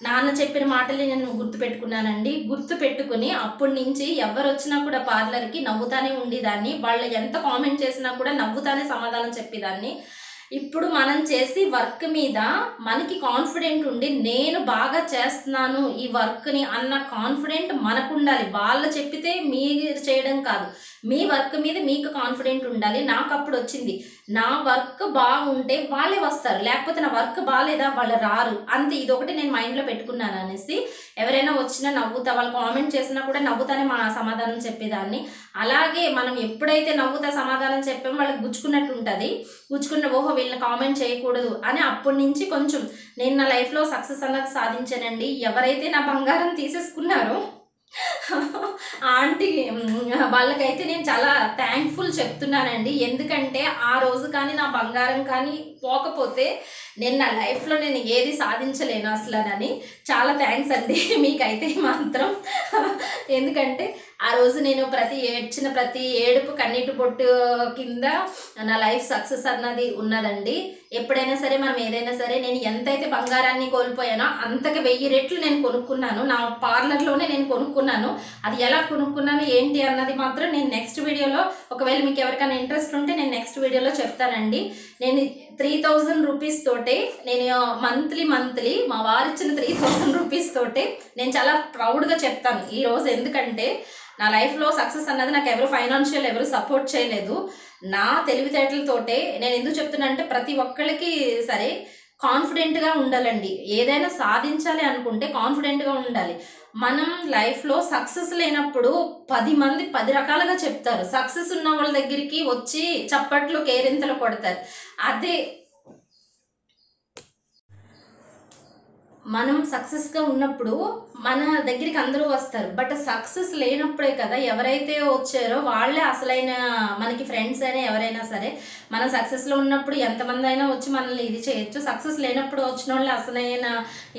నాన్న చెప్పిన మాటలు నేను గుర్తుపెట్టుకున్నానండి. గుర్తుపెట్టుకుని అప్పటి నుంచి ఎవరు వచ్చినా కూడా పార్లర్కి నవ్వుతానే ఉండేదాన్ని. వాళ్ళు ఎంత కామెంట్ చేసినా కూడా నవ్వుతానే సమాధానం చెప్పేదాన్ని. ఇప్పుడు మనం చేసి వర్క్ మీద మనకి కాన్ఫిడెంట్ ఉండి నేను బాగా చేస్తున్నాను ఈ వర్క్ని అన్న కాన్ఫిడెంట్ మనకు ఉండాలి. వాళ్ళు చెప్పితే మీరు చేయడం కాదు, మీ వర్క్ మీద మీకు కాన్ఫిడెంట్ ఉండాలి. నాకు అప్పుడు వచ్చింది, నా వర్క్ బాగుంటే వాళ్ళే వస్తారు, లేకపోతే నా వర్క్ బాగాలేదా వాళ్ళు రారు అంతే. ఇదొకటి నేను మైండ్లో పెట్టుకున్నాను అనేసి ఎవరైనా వచ్చినా నవ్వుతా, వాళ్ళు కామెంట్ చేసినా కూడా నవ్వుతానే మా సమాధానం చెప్పేదాన్ని. అలాగే మనం ఎప్పుడైతే నవ్వుతా సమాధానం చెప్పామో వాళ్ళకి గుచ్చుకున్నట్టు ఉంటుంది. గుచ్చుకున్న ఓహో వీళ్ళని కామెంట్ చేయకూడదు అని అప్పటి నుంచి కొంచెం నేను నా లైఫ్లో సక్సెస్ అన్నది సాధించానండి. ఎవరైతే నా బంగారం తీసేసుకున్నారో ఆంటీ వాళ్ళకైతే నేను చాలా థ్యాంక్ఫుల్ చెప్తున్నానండి. ఎందుకంటే ఆ రోజు కానీ నా బంగారం కానీ పోకపోతే నేను నా లైఫ్లో నేను ఏది సాధించలేను అసలనని. చాలా థ్యాంక్స్ అండి మీకైతే మాత్రం. ఎందుకంటే ఆ రోజు నేను ఏడ్చిన ప్రతి ఏడుపు కన్నీటి బొట్టు కింద నా లైఫ్ సక్సెస్ అన్నది ఉన్నదండి. ఎప్పుడైనా సరే మనం ఏదైనా సరే, నేను ఎంతైతే బంగారాన్ని కోల్పోయానో అంతకు 1000 రెట్లు నేను కొనుక్కున్నాను. నా పార్లర్లోనే నేను కొనుక్కున్నాను. అది ఎలా కొనుక్కున్నాను ఏంటి అన్నది మాత్రం నేను నెక్స్ట్ వీడియోలో, ఒకవేళ మీకు ఎవరికైనా ఇంట్రెస్ట్ ఉంటే నేను నెక్స్ట్ వీడియోలో చెప్తానండి. నేను 3000 రూపీస్ తోటే నేను మంత్లీ మా వారు ఇచ్చిన 3000 రూపీస్ తోటే నేను చాలా ప్రౌడ్గా చెప్తాను ఈరోజు. ఎందుకంటే నా లైఫ్లో సక్సెస్ అన్నది నాకు ఎవరు ఫైనాన్షియల్ ఎవరు సపోర్ట్ చేయలేదు, నా తెలివితేటలతోటే. నేను ఎందుకు చెప్తున్నా అంటే ప్రతి ఒక్కళ్ళకి సరే కాన్ఫిడెంట్గా ఉండాలండి. ఏదైనా సాధించాలి అనుకుంటే కాన్ఫిడెంట్గా ఉండాలి. మనం లైఫ్లో సక్సెస్ లేనప్పుడు 10 మంది 10 రకాలుగా చెప్తారు. సక్సెస్ ఉన్న వాళ్ళ దగ్గరికి వచ్చి చప్పట్లు కేరింతలు కొడతారు. అదే మనం సక్సెస్గా ఉన్నప్పుడు మన దగ్గరికి అందరూ వస్తారు. బట్ సక్సెస్ లేనప్పుడే కదా ఎవరైతే వచ్చారో వాళ్ళే అసలైన మనకి ఫ్రెండ్స్ అయినా ఎవరైనా సరే. మనం సక్సెస్లో ఉన్నప్పుడు ఎంతమంది అయినా వచ్చి మనల్ని ఇది చేయొచ్చు, సక్సెస్ లేనప్పుడు వచ్చిన వాళ్ళే అసలైన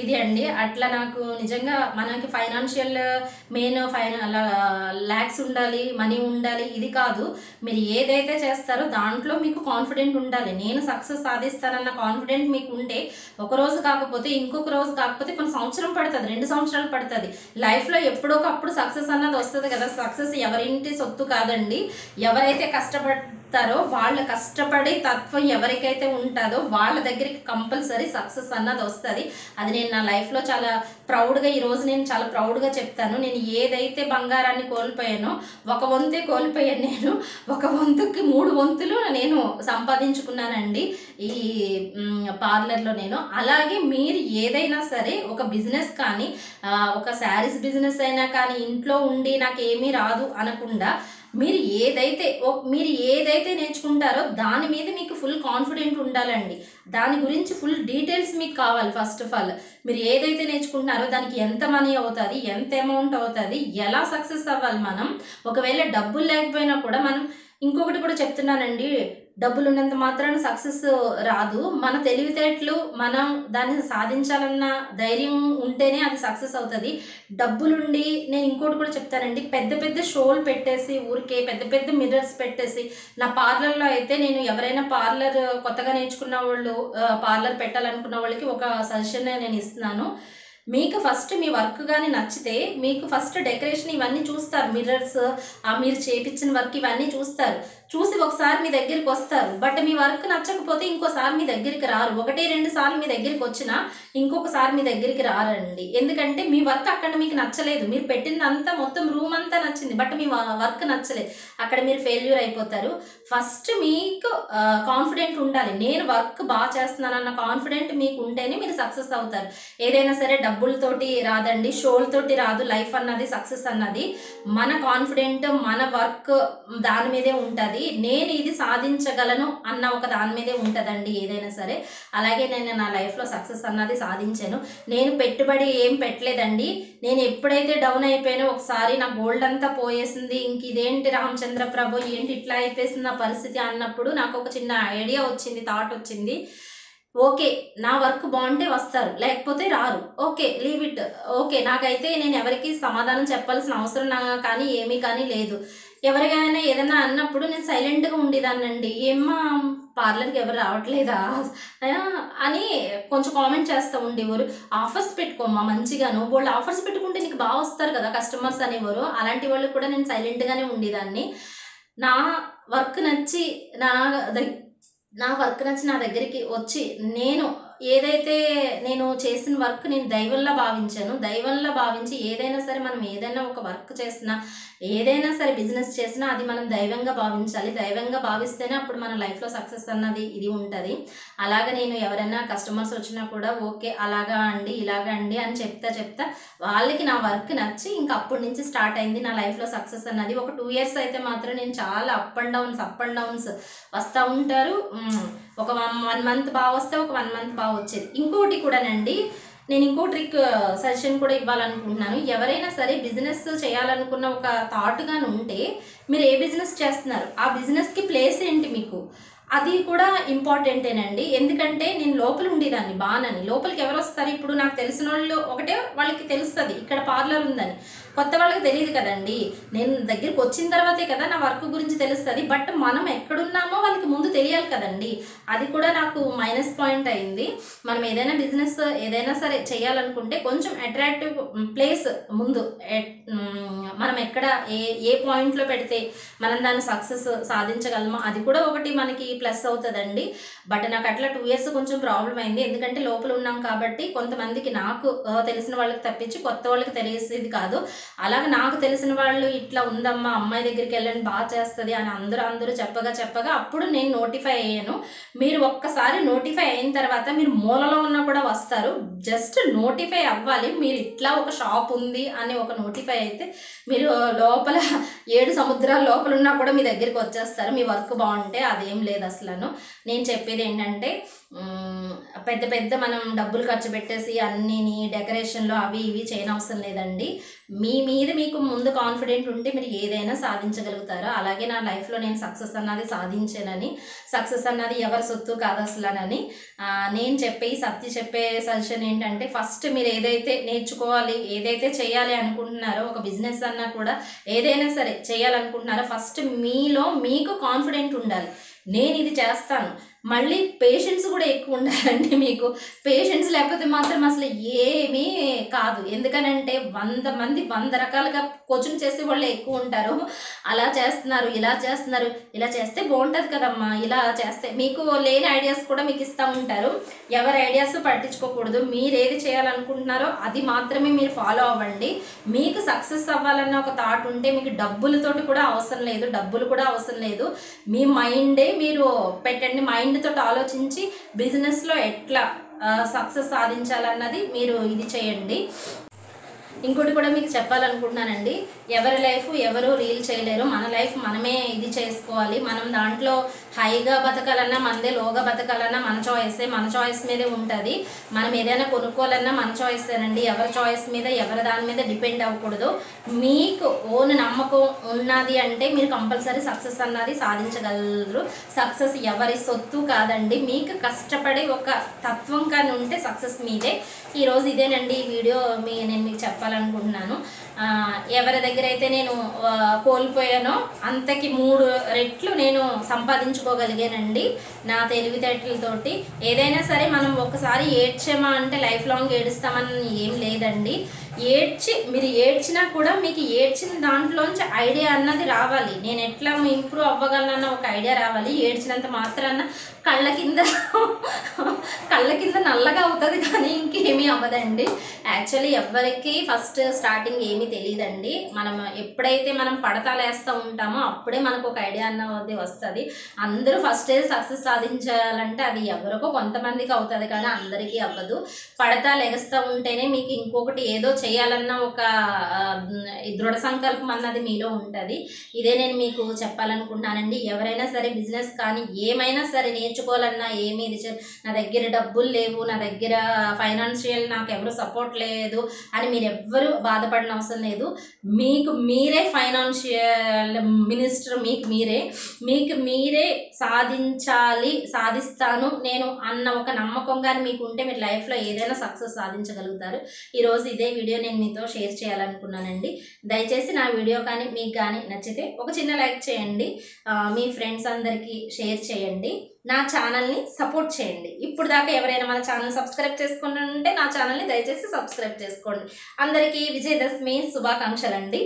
ఇది అండి. అట్లా నాకు నిజంగా మనకి ఫైనాన్షియల్ ల్యాక్స్ ఉండాలి, మనీ ఉండాలి ఇది కాదు. మీరు ఏదైతే చేస్తారో దాంట్లో మీకు కాన్ఫిడెంట్ ఉండాలి. నేను సక్సెస్ సాధిస్తానన్న కాన్ఫిడెంట్ మీకు ఉంటే ఒకరోజు కాకపోతే ఇంకొక రోజు కాకపోతే కొన్ని సంవత్సరం పడుతుంది, 2 సంవత్సరాలు పడుతుంది. లైఫ్లో ఎప్పుడో ఒకప్పుడు సక్సెస్ అన్నది వస్తుంది కదా. సక్సెస్ ఎవరింటి సొత్తు కాదండి. ఎవరైతే కష్టపడతారో వాళ్ళ కష్టపడే తత్వం ఎవరికైతే ఉంటుందో వాళ్ళ దగ్గరికి కంపల్సరీ సక్సెస్ అన్నది వస్తుంది. అది నేను నా లైఫ్లో చాలా ప్రౌడ్గా ఈరోజు నేను చాలా ప్రౌడ్గా చెప్తాను. నేను ఏదైతే బంగారాన్ని కోల్పోయానో ఒక వంతే కోల్పోయాను, నేను ఒక వంతుకి 3 వంతులు నేను సంపాదించుకున్నానండి ఈ పార్లర్లో నేను. అలాగే మీరు ఏదైనా సరే ఒక బిజినెస్ కానీ, ఒక శారీస్ బిజినెస్ అయినా కానీ ఇంట్లో ఉండి నాకు ఏమీ రాదు అనకుండా మీరు ఏదైతే నేర్చుకుంటారో దాని మీద మీకు ఫుల్ కాన్ఫిడెంట్ ఉండాలండి. దాని గురించి ఫుల్ డీటెయిల్స్ మీకు కావాలి. ఫస్ట్ ఆఫ్ ఆల్ మీరు ఏదైతే నేర్చుకుంటున్నారో దానికి ఎంత మనీ అవుతుంది, ఎంత అమౌంట్ అవుతుంది, ఎలా సక్సెస్ అవ్వాలి. మనం ఒకవేళ డబ్బులు లేకపోయినా కూడా మనం ఇంకొకటి కూడా చెప్తున్నానండి, డబ్బులు ఉన్నంత మాత్రాన సక్సెస్ రాదు. మన తెలివితేటలు మనం దాన్ని సాధించాలన్న ధైర్యం ఉంటేనే అది సక్సెస్ అవుతుంది. డబ్బులుండి నేను ఇంకోటి కూడా చెప్తానండి, పెద్ద పెద్ద షోలు పెట్టేసి ఊరికే పెద్ద పెద్ద మిర్రర్స్ పెట్టేసి నా పార్లర్లో అయితే నేను ఎవరైనా పార్లర్ కొత్తగా నేర్చుకున్న వాళ్ళు పార్లర్ పెట్టాలనుకున్న వాళ్ళకి ఒక సజెషన్ నేను ఇస్తున్నాను. మీకు ఫస్ట్ మీ వర్క్ కానీ నచ్చితే మీకు ఫస్ట్ డెకరేషన్ ఇవన్నీ చూస్తారు, మిర్రర్స్ మీరు చేపించిన వర్క్ ఇవన్నీ చూస్తారు. చూసి ఒకసారి మీ దగ్గరికి వస్తారు. బట్ మీ వర్క్ నచ్చకపోతే ఇంకోసారి మీ దగ్గరికి రారు. 1, 2 సార్లు మీ దగ్గరికి వచ్చినా ఇంకొకసారి మీ దగ్గరికి రారండి. ఎందుకంటే మీ వర్క్ అక్కడ మీకు నచ్చలేదు. మీరు పెట్టిందంతా మొత్తం రూమ్ అంతా నచ్చింది. బట్ మీ వర్క్ నచ్చలేదు. అక్కడ మీరు ఫెయిల్యూర్ అయిపోతారు. ఫస్ట్ మీకు కాన్ఫిడెంట్ ఉండాలి. నేను వర్క్ బాగా చేస్తున్నానన్న కాన్ఫిడెంట్ మీకు ఉంటేనే మీరు సక్సెస్ అవుతారు. ఏదైనా సరే డబ్బులతోటి రాదండి, షోలతోటి రాదు. లైఫ్ అన్నది, సక్సెస్ అన్నది మన కాన్ఫిడెంట్, మన వర్క్ దాని మీదే ఉంటుంది. నేను ఇది సాధించగలను అన్న ఒక దాని మీదే ఉంటుందండి ఏదైనా సరే. అలాగే నేను నా లైఫ్లో సక్సెస్ అన్నది సాధించాను. నేను పెట్టుబడి ఏం పెట్టలేదండి. నేను ఎప్పుడైతే డౌన్ అయిపోయానో ఒకసారి నా గోల్డ్ అంతా పోయేసింది, ఇంక ఇదేంటి రామచంద్ర ప్రభు ఏంటి ఇట్లా అయిపోయింది నా పరిస్థితి అన్నప్పుడు నాకు ఒక చిన్న ఐడియా వచ్చింది, థాట్ వచ్చింది. ఓకే, నా వర్క్ బాగుంటే వస్తారు, లేకపోతే రారు. Okay, leave it. ఓకే, నాకైతే నేను ఎవరికి సమాధానం చెప్పాల్సిన అవసరం కానీ ఏమీ కానీ లేదు. ఎవరికైనా ఏదైనా అన్నప్పుడు నేను సైలెంట్గా ఉండేదాన్నండి. ఏమ్మా పార్లర్కి ఎవరు రావట్లేదా అని కొంచెం కామెంట్ చేస్తూ ఉండేవారు. ఆఫర్స్ పెట్టుకోమ్మా మంచిగాను, వాళ్ళు ఆఫర్స్ పెట్టుకుంటే నీకు బాగా వస్తారు కదా కస్టమర్స్ అనేవారు. అలాంటి వాళ్ళు కూడా నేను సైలెంట్గానే ఉండేదాన్ని. నా వర్క్ నచ్చి నా దగ్గరికి వచ్చి ఏదైతే నేను చేసిన వర్క్ నేను దైవంలా భావించాను. దైవంలా భావించి ఏదైనా సరే మనం ఏదైనా ఒక వర్క్ చేసినా, ఏదైనా సరే బిజినెస్ చేసినా అది మనం దైవంగా భావించాలి. దైవంగా భావిస్తేనే అప్పుడు మన లైఫ్లో సక్సెస్ అన్నది ఇది ఉంటుంది. అలాగ నేను ఎవరైనా కస్టమర్స్ వచ్చినా కూడా ఓకే అలాగా అండి ఇలాగా అండి అని చెప్తా వాళ్ళకి నా వర్క్ నచ్చి ఇంకా అప్పటి నుంచి స్టార్ట్ అయింది నా లైఫ్లో సక్సెస్ అన్నది. ఒక 2 years అయితే మాత్రం నేను చాలా అప్ అండ్ డౌన్స్ వస్తూ ఉంటారు. ఒక 1 month బాగా వస్తే ఒక 1 month బాగా వచ్చేది. ఇంకోటి కూడానండి, నేను ఇంకో ట్రిక్ సజెషన్ కూడా ఇవ్వాలనుకుంటున్నాను. ఎవరైనా సరే బిజినెస్ చేయాలనుకున్న ఒక థాట్గానే ఉంటే మీరు ఏ బిజినెస్ చేస్తున్నారు, ఆ బిజినెస్కి ప్లేస్ ఏంటి మీకు, అది కూడా ఇంపార్టెంటేనండి. ఎందుకంటే నేను లోపల ఉండేదాన్ని బాగానని, లోపలికి ఎవరు వస్తారు ఇప్పుడు నాకు తెలిసిన వాళ్ళు ఒకటే వాళ్ళకి తెలుస్తుంది ఇక్కడ పార్లర్ ఉందని. కొత్త వాళ్ళకి తెలియదు కదండి. నేను దగ్గరికి వచ్చిన తర్వాతే కదా నా వర్క్ గురించి తెలుస్తుంది. బట్ మనం ఎక్కడున్నామో వాళ్ళకి ముందు తెలియాలి కదండి. అది కూడా నాకు మైనస్ పాయింట్ అయింది. మనం ఏదైనా బిజినెస్ ఏదైనా సరే చేయాలనుకుంటే కొంచెం అట్రాక్టివ్ ప్లేస్ ముందు మనం ఎక్కడ ఏ పాయింట్లో పెడితే మనం దాన్ని సక్సెస్ సాధించగలమో అది కూడా ఒకటి మనకి ప్లస్ అవుతుందండి. బట్ నాకు అట్లా 2 years కొంచెం ప్రాబ్లం అయింది. ఎందుకంటే లోపల ఉన్నాం కాబట్టి కొంతమందికి నాకు తెలిసిన వాళ్ళకి తప్పించి కొత్త వాళ్ళకి తెలిసేది కాదు. అలాగే నాకు తెలిసిన వాళ్ళు ఇట్లా ఉందమ్మా అమ్మాయి దగ్గరికి వెళ్ళండి బాగా చేస్తుంది అని అందరూ చెప్పగా అప్పుడు నేను నోటిఫై అయ్యాను. మీరు ఒక్కసారి నోటిఫై అయిన తర్వాత మీరు మూలలో ఉన్నా కూడా వస్తారు. జస్ట్ నోటిఫై అవ్వాలి. మీరు ఇట్లా ఒక షాప్ ఉంది అని ఒక నోటిఫై అయితే మీరు లోపల 7 సముద్రాల లోపల ఉన్నా కూడా మీ దగ్గరికి వచ్చేస్తారు. మీ వర్క్ బాగుంటే అదేం లేదు అసలు. నేను చెప్పేది ఏంటంటే పెద్ద మనం డబ్బులు ఖర్చు పెట్టేసి అన్నిని డెకరేషన్లో అవి ఇవి చేయనవసరం లేదండి. మీ మీద మీకు ముందు కాన్ఫిడెంట్ ఉంటే మీరు ఏదైనా సాధించగలుగుతారు. అలాగే నా లైఫ్లో నేను సక్సెస్ అన్నది సాధించానని, సక్సెస్ అన్నది ఎవరి సొత్తు కాదు అసలనని నేను చెప్పే సజెషన్ ఏంటంటే ఫస్ట్ మీరు ఏదైతే నేర్చుకోవాలి, ఏదైతే చేయాలి అనుకుంటున్నారో, ఒక బిజినెస్ అన్నా కూడా ఏదైనా సరే చేయాలనుకుంటున్నారో ఫస్ట్ మీలో మీకు కాన్ఫిడెంట్ ఉండాలి. నేను ఇది చేస్తాను. మళ్ళీ పేషెన్స్ కూడా ఎక్కువ ఉండాలండి. మీకు పేషెన్స్ లేకపోతే మాత్రం అసలు ఏమీ కాదు. ఎందుకనంటే 100 మంది 100 రకాలుగా కోచింగ్ చేసే వాళ్ళే ఎక్కువ ఉంటారు. అలా చేస్తున్నారు, ఇలా చేస్తే బాగుంటుంది కదమ్మా, ఇలా చేస్తే మీకు లేని ఐడియాస్ కూడా మీకు ఇస్తూ ఉంటారు. ఎవరి ఐడియాస్ పట్టించుకోకూడదు. మీరు ఏది చేయాలనుకుంటున్నారో అది మాత్రమే మీరు ఫాలో అవ్వండి. మీకు సక్సెస్ అవ్వాలన్న ఒక థాట్ ఉంటే మీకు డబ్బులు కూడా అవసరం లేదు. మీ మైండే మీరు పెట్టండి. మైండ్ తోటి ఆలోచించి బిజినెస్లో ఎట్లా సక్సెస్ సాధించాలన్నది మీరు ఇది చేయండి. ఇంకోటి కూడా మీకు చెప్పాలనుకుంటున్నానండి, ఎవరి లైఫ్ ఎవరు రీల్ చేయలేరు. మన లైఫ్ మనమే ఇది చేసుకోవాలి. మనం దాంట్లో హైగా బతకాలన్నా మనదే, లోగా బతకాలన్నా మన చాయిస్ మీదే ఉంటుంది. మనం ఏదైనా కొనుక్కోవాలన్నా మన చాయిసేనండి. ఎవరి చాయిస్ మీద ఎవరి దాని మీద డిపెండ్ అవ్వకూడదు. మీకు ఓన్ నమ్మకం ఉన్నది అంటే మీరు కంపల్సరీ సక్సెస్ అన్నది సాధించగలరు. సక్సెస్ ఎవరి సొత్తు కాదండి. మీకు కష్టపడి ఒక తత్వం కానీ ఉంటే సక్సెస్ మీదే. ఈరోజు ఇదేనండి ఈ వీడియో నేను మీకు చెప్పాలనుకుంటున్నాను. ఎవరి దగ్గర అయితే నేను కోల్పోయానో అంతకి 3 రెట్లు నేను సంపాదించుకోగలిగానండి నా తెలివితేటలతోటి. ఏదైనా సరే మనం ఒకసారి ఏడ్చామా అంటే లైఫ్ లాంగ్ ఏడుస్తామని ఏం లేదండి. మీరు ఏడ్చినా కూడా మీకు ఏడ్చిన దాంట్లోంచి ఐడియా అన్నది రావాలి. నేను ఎట్లా ఇంప్రూవ్ అవ్వగలనన్న ఒక ఐడియా రావాలి. ఏడ్చినంత మాత్రాన కళ్ళ కింద నల్లగా అవుతుంది కానీ ఇంకేమీ అవ్వదండి. యాక్చువల్లీ ఎవరికి ఫస్ట్ స్టార్టింగ్ ఏమీ తెలియదండి. ఎప్పుడైతే మనం పడతాలేస్తూ ఉంటామో అప్పుడే మనకు ఒక ఐడియా అన్నది వస్తుంది. అందరూ ఫస్ట్ సక్సెస్ సాధించాలంటే అది ఎవరికో కొంతమందికి అవుతుంది కానీ అందరికీ అవ్వదు. పడతాలు ఎగస్తూ ఉంటేనే మీకు ఇంకొకటి ఏదో చేయాలన్న ఒక దృఢ సంకల్పం అన్నది మీలో ఉంటుంది. ఇదే నేను మీకు చెప్పాలనుకుంటున్నానండి. ఎవరైనా సరే బిజినెస్ కానీ ఏమైనా సరే నేర్చుకోవాలన్నా నా దగ్గర డబ్బులు లేవు, నా దగ్గర ఫైనాన్షియల్ నాకు ఎవరు సపోర్ట్ లేదు అని మీరు ఎవ్వరూ బాధపడిన అవసరం లేదు. మీకు మీరే ఫైనాన్షియల్ మినిస్టర్. మీకు మీరే సాధిస్తాను నేను అన్న ఒక నమ్మకం కానీ మీకు ఉంటే మీరు లైఫ్లో ఏదైనా సక్సెస్ సాధించగలుగుతారు. ఈరోజు ఇదే వీడియో నేను మీతో షేర్ చేయాలనుకున్నానండి. దయచేసి నా వీడియో కానీ మీకు కానీ నచ్చితే ఒక చిన్న లైక్ చేయండి, మీ ఫ్రెండ్స్ అందరికీ షేర్ చేయండి, నా ఛానల్ని సపోర్ట్ చేయండి. ఇప్పుడు దాకా ఎవరైనా మన ఛానల్ సబ్స్క్రైబ్ చేసుకుంటే నా ఛానల్ని దయచేసి సబ్స్క్రైబ్ చేసుకోండి. అందరికీ విజయదశమి శుభాకాంక్షలండి.